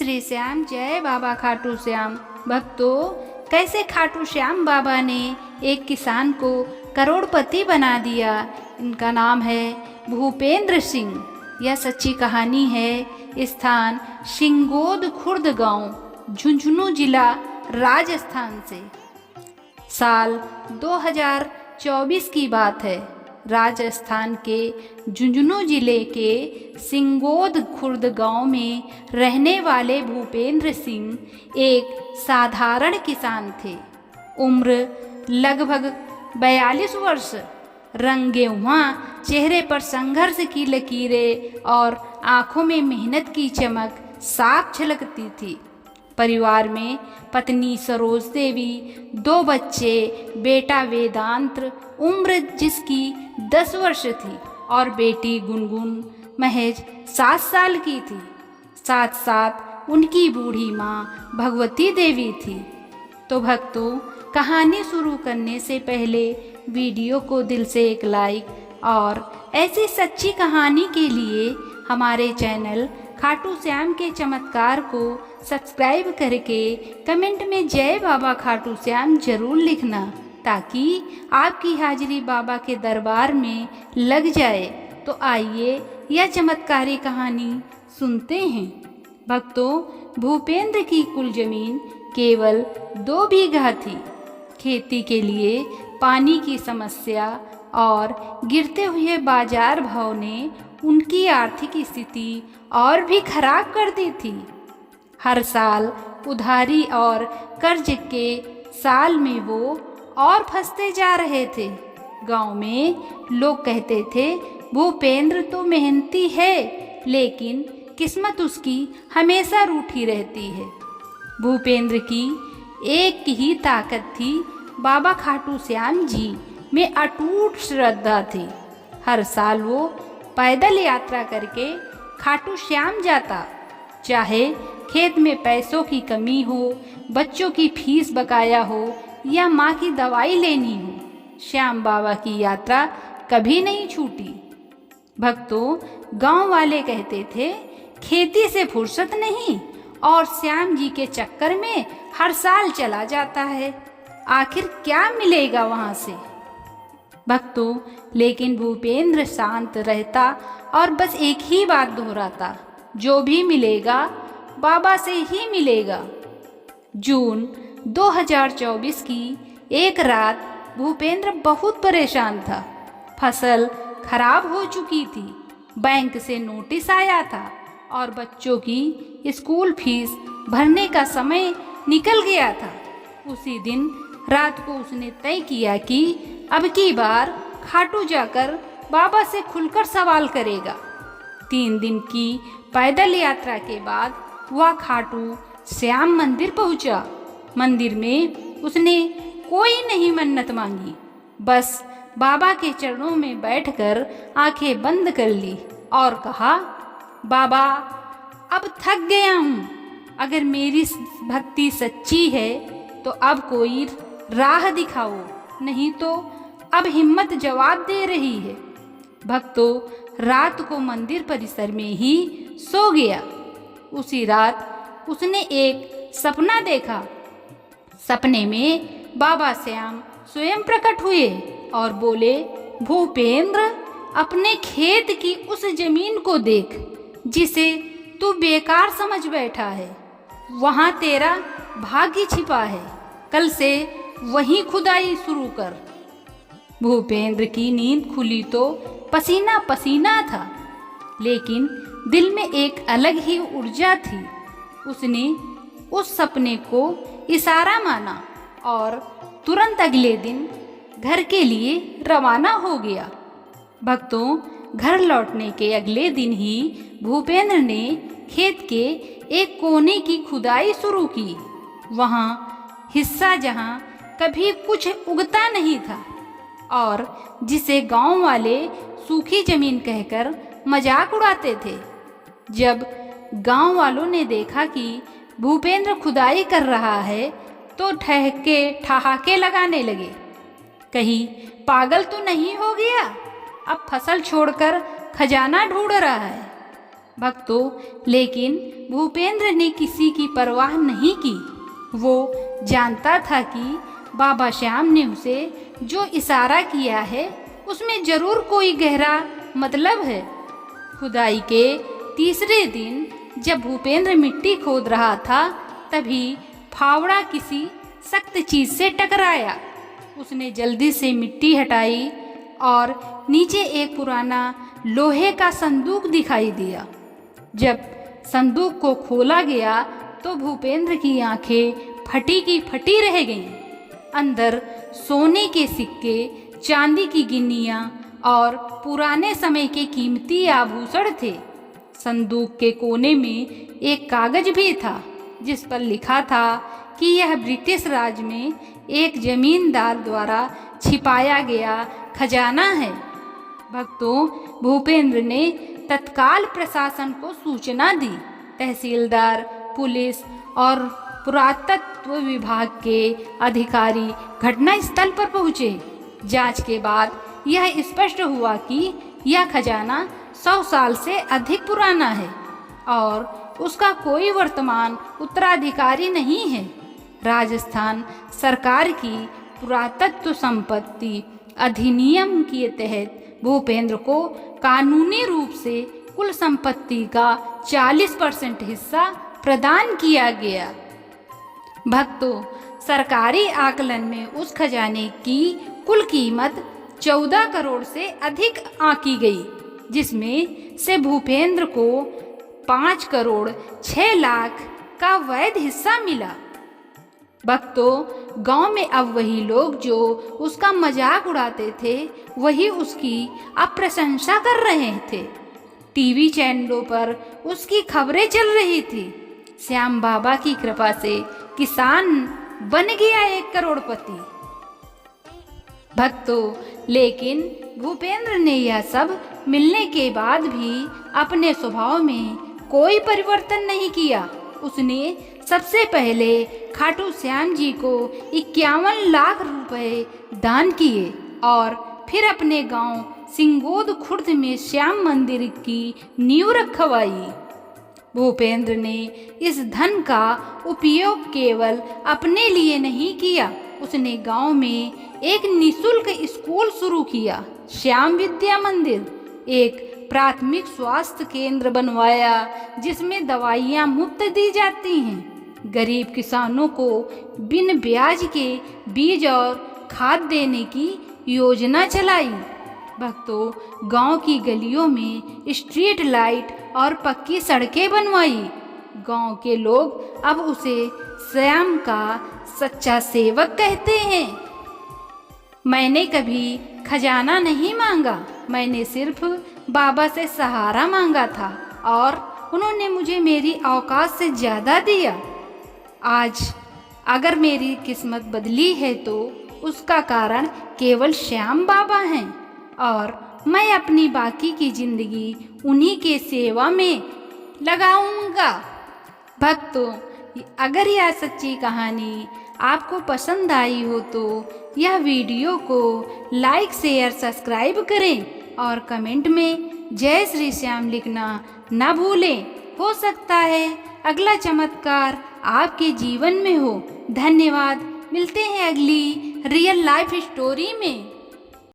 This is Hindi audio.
श्री श्याम जय बाबा खाटू श्याम। भक्तों, कैसे खाटू श्याम बाबा ने एक किसान को करोड़पति बना दिया। इनका नाम है भूपेंद्र सिंह। यह सच्ची कहानी है। स्थान सिंगोद खुर्द गांव, झुंझुनू जिला, राजस्थान से। साल 2024 की बात है। राजस्थान के झुंझुनू जिले के सिंगोद खुर्द गांव में रहने वाले भूपेंद्र सिंह एक साधारण किसान थे। उम्र लगभग 42 वर्ष। रंगेहुआ चेहरे पर संघर्ष की लकीरें और आंखों में मेहनत की चमक साफ झलकती थी। परिवार में पत्नी सरोज देवी, 2 बच्चे, बेटा वेदांत, उम्र जिसकी 10 वर्ष थी, और बेटी गुनगुन महज 7 साल की थी। साथ साथ उनकी बूढ़ी माँ भगवती देवी थी। तो भक्तों, कहानी शुरू करने से पहले वीडियो को दिल से एक लाइक और ऐसी सच्ची कहानी के लिए हमारे चैनल खाटू श्याम के चमत्कार को सब्सक्राइब करके कमेंट में जय बाबा खाटू श्याम जरूर लिखना, ताकि आपकी हाजिरी बाबा के दरबार में लग जाए। तो आइए यह चमत्कारी कहानी सुनते हैं। भक्तों, भूपेंद्र की कुल जमीन केवल 2 बीघा थी। खेती के लिए पानी की समस्या और गिरते हुए बाजार भाव ने उनकी आर्थिक स्थिति और भी खराब कर दी थी। हर साल उधारी और कर्ज के साल में वो और फंसते जा रहे थे। गांव में लोग कहते थे, भूपेंद्र तो मेहनती है, लेकिन किस्मत उसकी हमेशा रूठी रहती है। भूपेंद्र की एक ही ताकत थी, बाबा खाटू श्याम जी में अटूट श्रद्धा थी। हर साल वो पैदल यात्रा करके खाटू श्याम जाता, चाहे खेत में पैसों की कमी हो, बच्चों की फीस बकाया हो या माँ की दवाई लेनी हो, श्याम बाबा की यात्रा कभी नहीं छूटी। भक्तों, गांव वाले कहते थे, खेती से फुर्सत नहीं और श्याम जी के चक्कर में हर साल चला जाता है, आखिर क्या मिलेगा वहां से। भक्तों, लेकिन भूपेंद्र शांत रहता और बस एक ही बात दोहराता, जो भी मिलेगा बाबा से ही मिलेगा। जून 2024 की एक रात भूपेंद्र बहुत परेशान था। फसल खराब हो चुकी थी, बैंक से नोटिस आया था और बच्चों की स्कूल फीस भरने का समय निकल गया था। उसी दिन रात को उसने तय किया कि अब की बार खाटू जाकर बाबा से खुलकर सवाल करेगा। 3 दिन की पैदल यात्रा के बाद वह खाटू श्याम मंदिर पहुंचा। मंदिर में उसने कोई नहीं मन्नत मांगी, बस बाबा के चरणों में बैठकर आंखें बंद कर ली और कहा, बाबा अब थक गया हूँ। अगर मेरी भक्ति सच्ची है तो अब कोई राह दिखाओ, नहीं तो अब हिम्मत जवाब दे रही है। भक्तों, रात को मंदिर परिसर में ही सो गया। उसी रात उसने एक सपना देखा। सपने में बाबा श्याम स्वयं प्रकट हुए और बोले, भूपेंद्र, अपने खेत की उस जमीन को देख जिसे तू बेकार समझ बैठा है। वहाँ तेरा भाग्य छिपा है। कल से वहीं खुदाई शुरू कर। भूपेंद्र की नींद खुली तो पसीना पसीना था, लेकिन दिल में एक अलग ही ऊर्जा थी। उसने उस सपने को इशारा माना और तुरंत अगले दिन घर के लिए रवाना हो गया। भक्तों, घर लौटने के अगले दिन ही भूपेंद्र ने खेत के एक कोने की खुदाई शुरू की। वहाँ हिस्सा जहाँ कभी कुछ उगता नहीं था और जिसे गांव वाले सूखी जमीन कहकर मजाक उड़ाते थे। जब गांव वालों ने देखा कि भूपेंद्र खुदाई कर रहा है तो ठहाके लगाने लगे। कहीं पागल तो नहीं हो गया, अब फसल छोड़कर खजाना ढूंढ रहा है। भक्तों, लेकिन भूपेंद्र ने किसी की परवाह नहीं की। वो जानता था कि बाबा श्याम ने उसे जो इशारा किया है उसमें जरूर कोई गहरा मतलब है। खुदाई के तीसरे दिन जब भूपेंद्र मिट्टी खोद रहा था, तभी फावड़ा किसी सख्त चीज से टकराया। उसने जल्दी से मिट्टी हटाई और नीचे एक पुराना लोहे का संदूक दिखाई दिया। जब संदूक को खोला गया तो भूपेंद्र की आंखें फटी की फटी रह गईं। अंदर सोने के सिक्के, चांदी की गिन्नियां और पुराने समय के कीमती आभूषण थे। संदूक के कोने में एक कागज भी था जिस पर लिखा था कि यह ब्रिटिश राज में एक जमींदार द्वारा छिपाया गया खजाना है। भक्तों, भूपेंद्र ने तत्काल प्रशासन को सूचना दी। तहसीलदार, पुलिस और पुरातत्व विभाग के अधिकारी घटनास्थल पर पहुंचे। जांच के बाद यह स्पष्ट हुआ कि यह खजाना 100 साल से अधिक पुराना है और उसका कोई वर्तमान उत्तराधिकारी नहीं है। राजस्थान सरकार की पुरातत्व संपत्ति अधिनियम के तहत भूपेंद्र को कानूनी रूप से कुल संपत्ति का 40% हिस्सा प्रदान किया गया। भक्तों, सरकारी आकलन में उस खजाने की कुल कीमत 14 करोड़ से अधिक आंकी गई, जिसमें से भूपेंद्र को 5 करोड़ 6 लाख का वैध हिस्सा मिला। भक्तों, गांव में अब वही लोग जो उसका मजाक उड़ाते थे, वही उसकी अब प्रशंसा कर रहे थे। टीवी चैनलों पर उसकी खबरें चल रही थी। श्याम बाबा की कृपा से किसान बन गया 1 करोड़पति। भक्तों, लेकिन भूपेंद्र ने यह सब मिलने के बाद भी अपने स्वभाव में कोई परिवर्तन नहीं किया। उसने सबसे पहले खाटू श्याम जी को 51 लाख रुपए दान किए और फिर अपने गांव सिंगोद खुर्द में श्याम मंदिर की नींव रखवाई। भूपेंद्र ने इस धन का उपयोग केवल अपने लिए नहीं किया, उसने गांव में एक निःशुल्क स्कूल शुरू किया, श्याम विद्या मंदिर। एक प्राथमिक स्वास्थ्य केंद्र बनवाया जिसमें दवाइयाँ मुफ्त दी जाती हैं। गरीब किसानों को बिन ब्याज के बीज और खाद देने की योजना चलाई। भक्तों, गांव की गलियों में स्ट्रीट लाइट और पक्की सड़कें बनवाई। गांव के लोग अब उसे श्याम का सच्चा सेवक कहते हैं। मैंने कभी खजाना नहीं मांगा, मैंने सिर्फ बाबा से सहारा मांगा था और उन्होंने मुझे मेरी औकात से ज़्यादा दिया। आज अगर मेरी किस्मत बदली है तो उसका कारण केवल श्याम बाबा हैं और मैं अपनी बाकी की जिंदगी उन्हीं के सेवा में लगाऊंगा। भक्तों, अगर यह सच्ची कहानी आपको पसंद आई हो तो यह वीडियो को लाइक, शेयर, सब्सक्राइब करें और कमेंट में जय श्री श्याम लिखना ना भूलें। हो सकता है अगला चमत्कार आपके जीवन में हो। धन्यवाद। मिलते हैं अगली रियल लाइफ स्टोरी में।